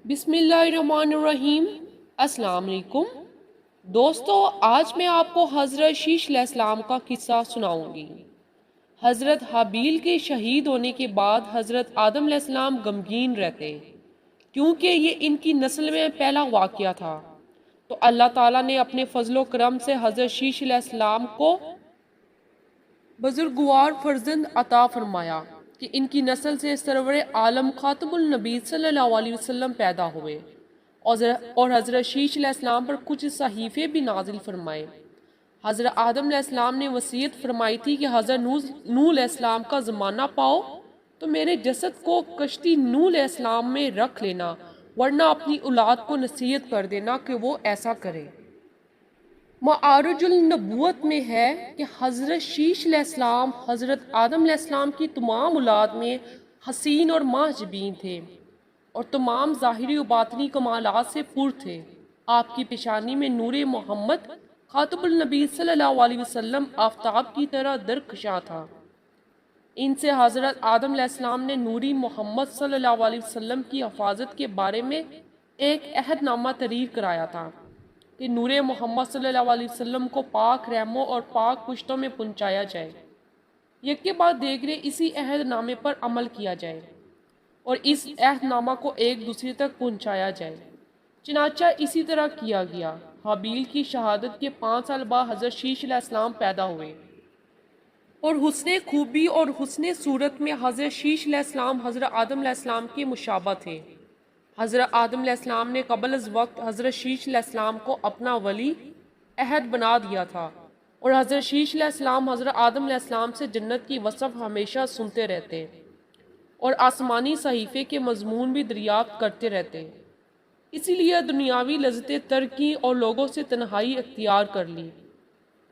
بسم اللہ الرحمن الرحیم۔ السلام علیکم دوستو، آج میں آپ کو حضرت شیش علیہ السلام کا قصہ سناؤں گی۔ حضرت حابیل کے شہید ہونے کے بعد حضرت آدم علیہ السلام غمگین رہتے، کیونکہ یہ ان کی نسل میں پہلا واقعہ تھا۔ تو اللہ تعالیٰ نے اپنے فضل و کرم سے حضرت شیش علیہ السلام کو بزرگوار فرزند عطا فرمایا کہ ان کی نسل سے سرور عالم خاتم النبی صلی اللہ علیہ وسلم پیدا ہوئے، اور حضرت شیش علیہ السلام پر کچھ صحیفے بھی نازل فرمائے۔ حضرت آدم علیہ السلام نے وصیت فرمائی تھی کہ حضرت نوح علیہ السلام کا زمانہ پاؤ تو میرے جسد کو کشتی نوح علیہ السلام میں رکھ لینا، ورنہ اپنی اولاد کو نصیحت کر دینا کہ وہ ایسا کرے۔ معارج النبوت میں ہے کہ حضرت شیش علیہ السلام حضرت آدم علیہ السلام کی تمام اولاد میں حسین اور محجبین تھے، اور تمام ظاہری و باطنی کمالات سے پر تھے۔ آپ کی پیشانی میں نور محمد خاتم النبی صلی اللہ علیہ وسلم آفتاب کی طرح درخشاں تھا۔ ان سے حضرت آدم علیہ السلام نے نوری محمد صلی اللہ علیہ وسلم کی حفاظت کے بارے میں ایک عہد نامہ تحریر کرایا تھا کہ نور محمد صلی اللہ علیہ وسلم کو پاک رحموں اور پاک پشتوں میں پہنچایا جائے، یک کے بعد دیگرے اسی عہد نامے پر عمل کیا جائے اور اس عہد نامہ کو ایک دوسرے تک پہنچایا جائے۔ چنانچہ اسی طرح کیا گیا۔ حابیل کی شہادت کے 5 سال بعد حضرت شیش علیہ السلام پیدا ہوئے، اور حسن خوبی اور حسن صورت میں حضرت شیش علیہ السلام حضرت آدم علیہ السلام کے مشابہ تھے۔ حضرت آدم علیہ السلام نے قبل از وقت حضرت شیش علیہ السلام کو اپنا ولی عہد بنا دیا تھا، اور حضرت شیش علیہ السلام حضرت آدم علیہ السلام سے جنت کی وصف ہمیشہ سنتے رہتے اور آسمانی صحیفے کے مضمون بھی دریافت کرتے رہتے۔ اسی لیے دنیاوی لذتیں ترک کیں اور لوگوں سے تنہائی اختیار کر لی۔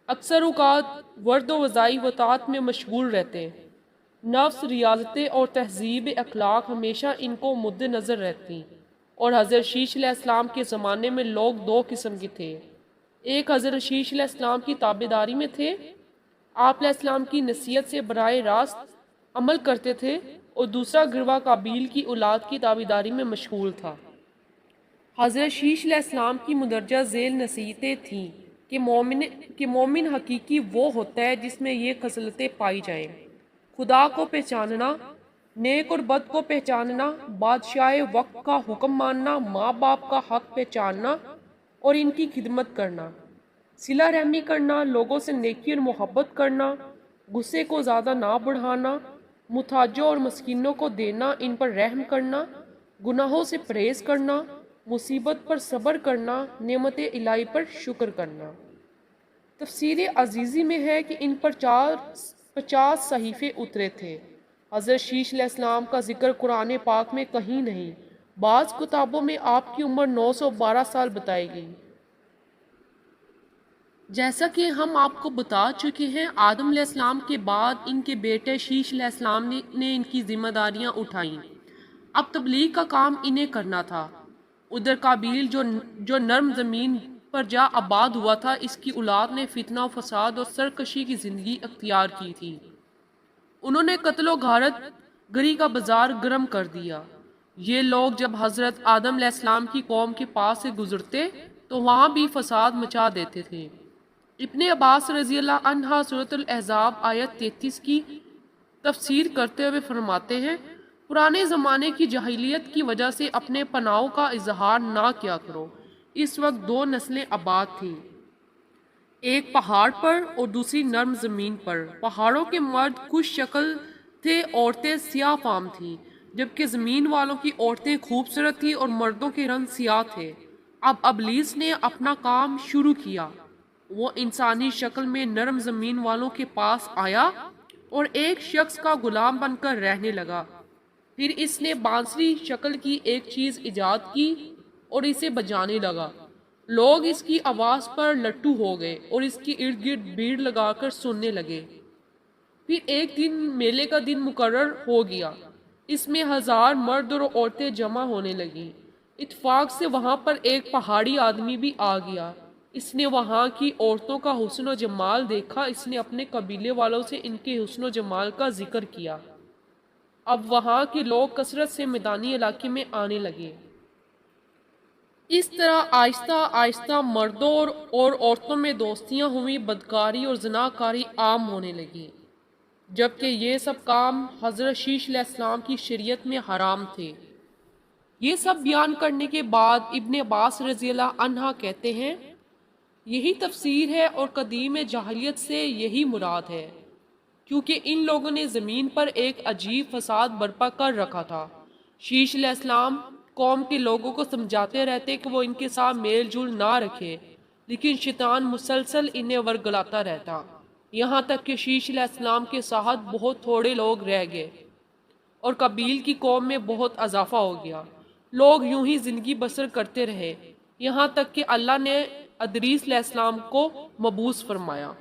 اکثر اوقات ورد و وظائف و طاعت میں مشغول رہتے۔ نفس، ریاضتیں اور تہذیب اخلاق ہمیشہ ان کو مد نظر رہتی، اور حضرت شیش علیہ السلام کے زمانے میں لوگ 2 قسم کے تھے۔ ایک حضرت شیش علیہ السلام کی تابعداری میں تھے، آپ علیہ السلام کی نصیحت سے براہ راست عمل کرتے تھے، اور دوسرا گروہ قابیل کی اولاد کی تابعداری میں مشغول تھا۔ حضرت شیش علیہ السلام کی مندرجہ ذیل نصیحتیں تھیں کہ مومن حقیقی وہ ہوتا ہے جس میں یہ خصلتیں پائی جائیں: خدا کو پہچاننا، نیک اور بد کو پہچاننا، بادشاہ وقت کا حکم ماننا، ماں باپ کا حق پہچاننا اور ان کی خدمت کرنا، صلہ رحمی کرنا، لوگوں سے نیکی اور محبت کرنا، غصے کو زیادہ نہ بڑھانا، محتاجوں اور مسکینوں کو دینا، ان پر رحم کرنا، گناہوں سے پرہیز کرنا، مصیبت پر صبر کرنا، نعمت الہی پر شکر کرنا۔ تفسیر عزیزی میں ہے کہ ان پر 50 صحیفے اترے تھے۔ حضرت شیش علیہ السلام کا ذکر قرآن پاک میں کہیں نہیں۔ بعض کتابوں میں آپ کی عمر 912 سال بتائی گئی۔ جیسا کہ ہم آپ کو بتا چکے ہیں، آدم علیہ السلام کے بعد ان کے بیٹے شیش علیہ السلام نے ان کی ذمہ داریاں اٹھائیں۔ اب تبلیغ کا کام انہیں کرنا تھا۔ ادھر قابیل جو نرم زمین پر جا آباد ہوا تھا، اس کی اولاد نے فتنہ و فساد اور سرکشی کی زندگی اختیار کی تھی۔ انہوں نے قتل و غارت گری کا بازار گرم کر دیا۔ یہ لوگ جب حضرت آدم علیہ السلام کی قوم کے پاس سے گزرتے تو وہاں بھی فساد مچا دیتے تھے۔ ابن عباس رضی اللہ عنہ سورۃ الاحزاب آیت 33 کی تفسیر کرتے ہوئے فرماتے ہیں: پرانے زمانے کی جاہلیت کی وجہ سے اپنے پناہوں کا اظہار نہ کیا کرو۔ اس وقت 2 نسلیں آباد تھیں، ایک پہاڑ پر اور دوسری نرم زمین پر۔ پہاڑوں کے مرد خوش شکل تھے، عورتیں سیاہ فام تھیں، جبکہ زمین والوں کی عورتیں خوبصورت تھیں اور مردوں کے رنگ سیاہ تھے۔ اب ابلیس نے اپنا کام شروع کیا۔ وہ انسانی شکل میں نرم زمین والوں کے پاس آیا اور ایک شخص کا غلام بن کر رہنے لگا۔ پھر اس نے بانسری شکل کی ایک چیز ایجاد کی اور اسے بجانے لگا۔ لوگ اس کی آواز پر لٹو ہو گئے اور اس کی ارد گرد بھیڑ لگا کر سننے لگے۔ پھر ایک دن میلے کا دن مقرر ہو گیا۔ اس میں 1000 مرد اور عورتیں جمع ہونے لگیں۔ اتفاق سے وہاں پر ایک پہاڑی آدمی بھی آ گیا۔ اس نے وہاں کی عورتوں کا حسن و جمال دیکھا۔ اس نے اپنے قبیلے والوں سے ان کے حسن و جمال کا ذکر کیا۔ اب وہاں کے لوگ کثرت سے میدانی علاقے میں آنے لگے۔ اس طرح آہستہ آہستہ مردوں اور عورتوں میں دوستیاں ہوئی، بدکاری اور زناکاری عام ہونے لگی، جبکہ یہ سب کام حضرت شیش علیہ السلام کی شریعت میں حرام تھے۔ یہ سب بیان کرنے کے بعد ابن عباس رضی اللہ عنہ کہتے ہیں، یہی تفسیر ہے اور قدیم جاہلیت سے یہی مراد ہے، کیونکہ ان لوگوں نے زمین پر ایک عجیب فساد برپا کر رکھا تھا۔ شیش علیہ السلام قوم کے لوگوں کو سمجھاتے رہتے کہ وہ ان کے ساتھ میل جول نہ رکھے، لیکن شیطان مسلسل انہیں ورگلاتا رہتا، یہاں تک کہ شیش علیہ السلام کے ساتھ بہت تھوڑے لوگ رہ گئے اور قبیل کی قوم میں بہت اضافہ ہو گیا۔ لوگ یوں ہی زندگی بسر کرتے رہے، یہاں تک کہ اللہ نے ادریس علیہ السلام کو مبعوث فرمایا۔